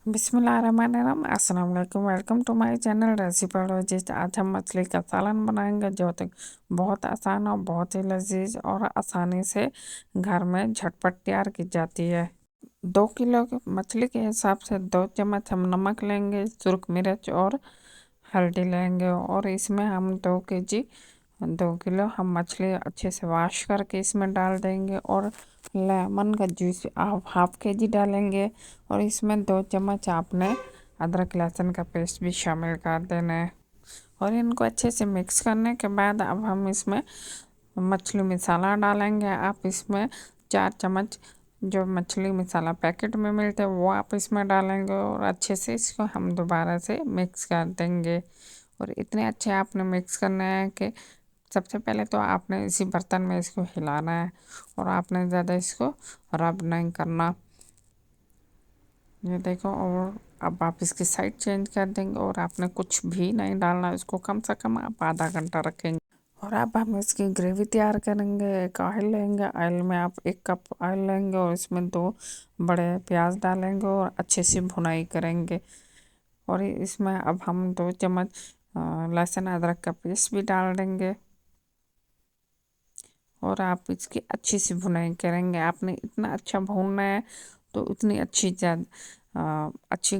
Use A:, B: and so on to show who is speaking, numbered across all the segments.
A: बिस्मिल्लाहिर्रहमानिर्रहीम, अस्सलाम वालेकुम। Welcome to my channel Recipologist. आज हम मछली का सालन बनाएंगे जो कि बहुत आसान और बहुत ही लजीज और आसानी से घर में झटपट तैयार की जाती है। 2 किलो की मछली के हिसाब से 2 चम्मच हम नमक लेंगे, सुर्ख मिर्च और हल्दी लेंगे। और इसमें हम 2 किलो हम मछली अच्छे से वॉश करके इसमें डाल देंगे। और लेमन का जूस हाफ के जी डालेंगे। और इसमें 2 चम्मच आपने अदरक लहसुन का पेस्ट भी शामिल कर देना है। और इनको अच्छे से मिक्स करने के बाद अब हम इसमें मछली मसाला डालेंगे। आप इसमें 4 चम्मच जो मछली मसाला पैकेट में मिलते हैं वो आप इसमें डालेंगे। और अच्छे से इसको हम दोबारा से मिक्स कर देंगे। और इतने अच्छे आपने मिक्स करना है कि सबसे पहले तो आपने इसी बर्तन में इसको हिलाना है और आपने ज़्यादा इसको रब नहीं करना। ये देखो। और अब आप इसकी साइड चेंज कर देंगे और आपने कुछ भी नहीं डालना, इसको कम से कम आप आधा घंटा रखेंगे। और अब हम इसकी ग्रेवी तैयार करेंगे। एक ऑयल लेंगे, ऑयल में आप 1 कप ऑयल लेंगे और इसमें 2 बड़े प्याज डालेंगे और अच्छे से भुनाई करेंगे। और इसमें अब हम 2 चम्मच लहसुन अदरक का पेस्ट भी डाल देंगे। और आप इसकी अच्छी सी भुनाई करेंगे। आपने इतना अच्छा भूनना है तो उतनी अच्छी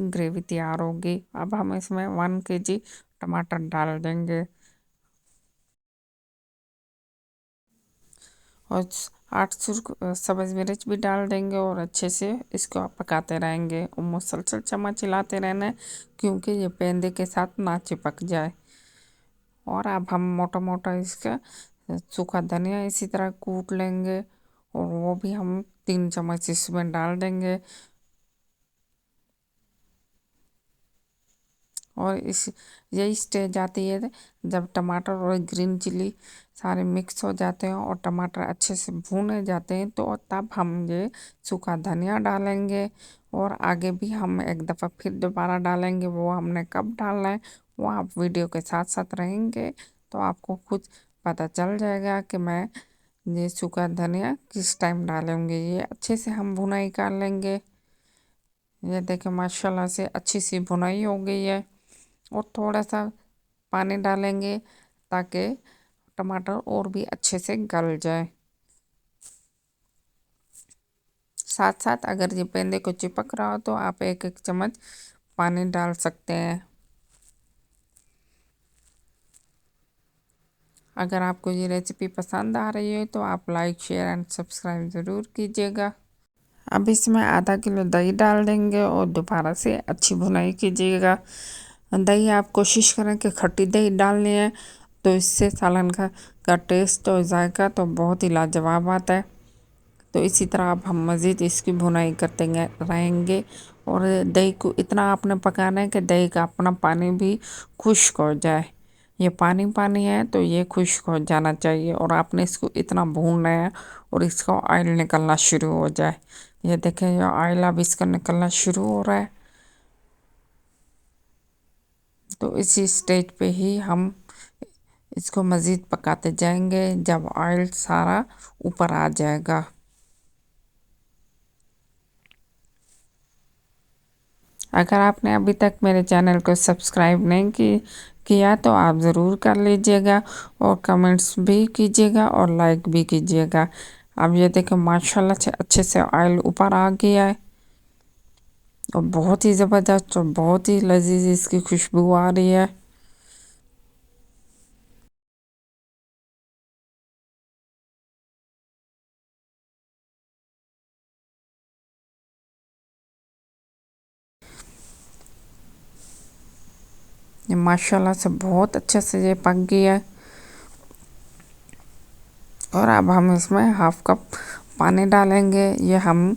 A: ग्रेवी तैयार होगी। अब हम इसमें 1 kg टमाटर डाल देंगे और 8 सब्ज़ मिर्च भी डाल देंगे। और अच्छे से इसको आप पकाते रहेंगे और मुसलसल चम्मच हिलाते रहना है क्योंकि ये पेंदे के साथ ना चिपक जाए। और अब हम मोटा मोटा इसका सूखा धनिया इसी तरह कूट लेंगे और वो भी हम 3 चम्मच इसमें डाल देंगे। और इस यही स्टेज आती है जब टमाटर और ग्रीन चिली सारे मिक्स हो जाते हैं और टमाटर अच्छे से भुने जाते हैं तो तब हम ये सूखा धनिया डालेंगे। और आगे भी हम एक दफ़ा फिर दोबारा डालेंगे। वो हमने कब डालना है वो आप वीडियो के साथ साथ रहेंगे तो आपको खुद पता चल जाएगा कि मैं ये सूखा धनिया किस टाइम डालेंगे। ये अच्छे से हम भुनाई कर लेंगे। ये देखें माशाल्लाह से अच्छी सी भुनाई हो गई है। और थोड़ा सा पानी डालेंगे ताकि टमाटर और भी अच्छे से गल जाए। साथ साथ अगर ये पेंदे को चिपक रहा हो तो आप 1-1 चम्मच पानी डाल सकते हैं। अगर आपको ये रेसिपी पसंद आ रही है तो आप लाइक शेयर एंड सब्सक्राइब ज़रूर कीजिएगा। अब इसमें आधा किलो दही डाल देंगे और दोबारा से अच्छी भुनाई कीजिएगा। दही आप कोशिश करें कि खट्टी दही डालनी है तो इससे सालन का टेस्ट और जायका तो बहुत ही लाजवाब आता है। तो इसी तरह अब हम मज़ीद इसकी भुनाई करते रहेंगे। और दही को इतना आपने पकाना है कि दही का अपना पानी भी खुश्क हो जाए। ये पानी पानी है तो ये खुश्क हो जाना चाहिए और आपने इसको इतना भूनना है और इसका ऑयल निकलना शुरू हो जाए। ये देखें ये ऑयल अब इसका निकलना शुरू हो रहा है। तो इसी स्टेज पे ही हम इसको मज़ीद पकाते जाएंगे जब ऑयल सारा ऊपर आ जाएगा। अगर आपने अभी तक मेरे चैनल को सब्सक्राइब नहीं किया तो आप ज़रूर कर लीजिएगा और कमेंट्स भी कीजिएगा और लाइक भी कीजिएगा। अब ये देखो माशाल्लाह से अच्छे से ऑयल ऊपर आ गया है और बहुत ही ज़बरदस्त और बहुत ही लजीज इसकी खुशबू आ रही है। ये माशाल्लाह से बहुत अच्छे से ये पक गया है। और अब हम इसमें हाफ कप पानी डालेंगे। ये हम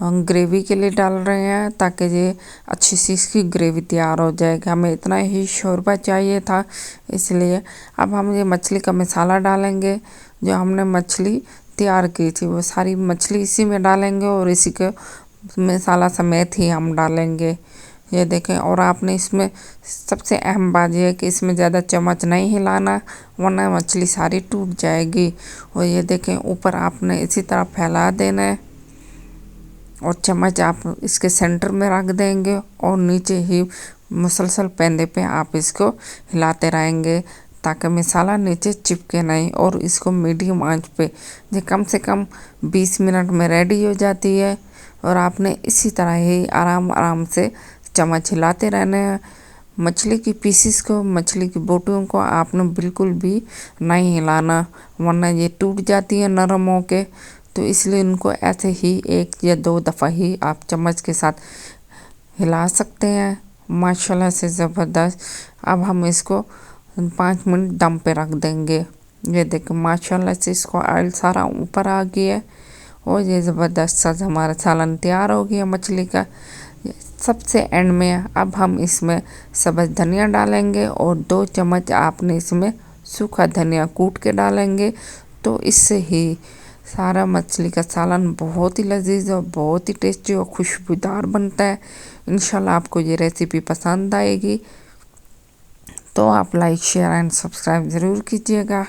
A: ग्रेवी के लिए डाल रहे हैं ताकि ये अच्छी सी इसकी ग्रेवी तैयार हो जाएगी। हमें इतना ही शोरबा चाहिए था इसलिए। अब हम ये मछली का मसाला डालेंगे। जो हमने मछली तैयार की थी वो सारी मछली इसी में डालेंगे और इसी के मसाला समेत ही हम डालेंगे। ये देखें। और आपने इसमें सबसे अहम बात यह है कि इसमें ज़्यादा चम्मच नहीं हिलाना वरना मछली सारी टूट जाएगी। और ये देखें ऊपर आपने इसी तरह फैला देना है और चम्मच आप इसके सेंटर में रख देंगे और नीचे ही मुसलसल पैंदे पे आप इसको हिलाते रहेंगे ताकि मसाला नीचे चिपके नहीं। और इसको मीडियम आंच पे ये कम से कम 20 मिनट में रेडी हो जाती है। और आपने इसी तरह ही आराम आराम से चम्मच हिलाते रहना है। मछली की पीसीस को, मछली की बोटियों को आपने बिल्कुल भी नहीं हिलाना, वरना ये टूट जाती है नरम होके। तो इसलिए इनको ऐसे ही 1 या 2 दफ़ा ही आप चम्मच के साथ हिला सकते हैं। माशाल्लाह से ज़बरदस्त। अब हम इसको 5 मिनट दम पे रख देंगे। ये देखो माशाल्लाह से इसको ऑयल सारा ऊपर आ गया है और ये ज़बरदस्त सा हमारा सालन तैयार हो गया मछली का। सबसे एंड में अब हम इसमें सब्ज़ धनिया डालेंगे और 2 चम्मच आपने इसमें सूखा धनिया कूट के डालेंगे। तो इससे ही सारा मछली का सालन बहुत ही लजीज और बहुत ही टेस्टी और खुशबूदार बनता है। इंशाल्लाह आपको ये रेसिपी पसंद आएगी। तो आप लाइक शेयर एंड सब्सक्राइब ज़रूर कीजिएगा।